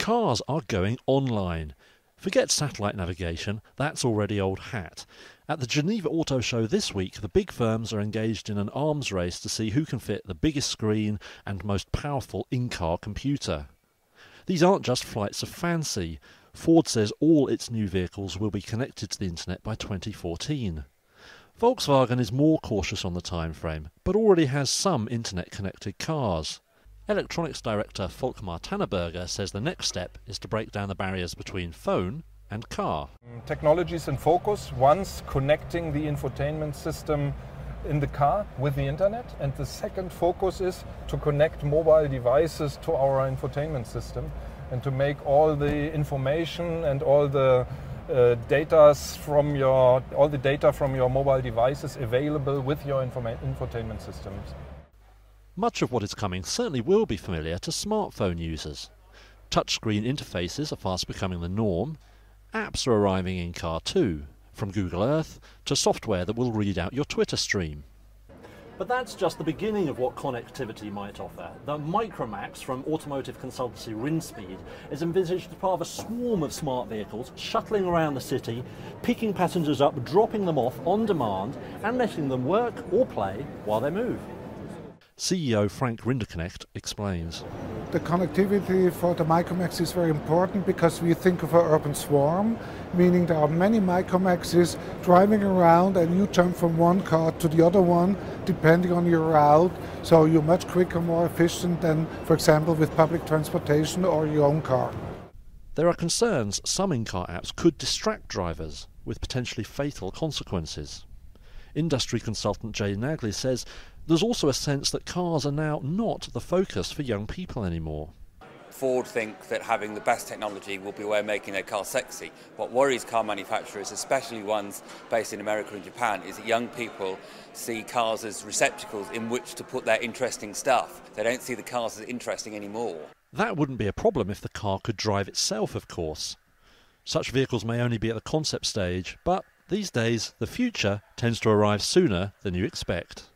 Cars are going online. Forget satellite navigation, that's already old hat. At the Geneva Auto Show this week, the big firms are engaged in an arms race to see who can fit the biggest screen and most powerful in-car computer. These aren't just flights of fancy. Ford says all its new vehicles will be connected to the internet by 2014. Volkswagen is more cautious on the time frame, but already has some internet-connected cars. Electronics director Volkmar Tanneberger says the next step is to break down the barriers between phone and car. Technologies in focus. One's connecting the infotainment system in the car with the internet, and the second focus is to connect mobile devices to our infotainment system and to make all the information and all the data from your mobile devices available with your infotainment systems. Much of what is coming certainly will be familiar to smartphone users. Touchscreen interfaces are fast becoming the norm. Apps are arriving in car too, from Google Earth to software that will read out your Twitter stream. But that's just the beginning of what connectivity might offer. The Micromax from automotive consultancy Rinspeed is envisaged as part of a swarm of smart vehicles shuttling around the city, picking passengers up, dropping them off on demand and letting them work or play while they move. CEO Frank Rinderknecht explains. The connectivity for the Micromax is very important because we think of an urban swarm, meaning there are many Micromaxes driving around and you jump from one car to the other one depending on your route, so you're much quicker, more efficient than, for example, with public transportation or your own car. There are concerns some in-car apps could distract drivers with potentially fatal consequences. Industry consultant Jay Nagley says there's also a sense that cars are now not the focus for young people anymore. Ford think that having the best technology will be a way of making their car sexy. What worries car manufacturers, especially ones based in America and Japan, is that young people see cars as receptacles in which to put their interesting stuff. They don't see the cars as interesting anymore. That wouldn't be a problem if the car could drive itself, of course. Such vehicles may only be at the concept stage, but these days the future tends to arrive sooner than you expect.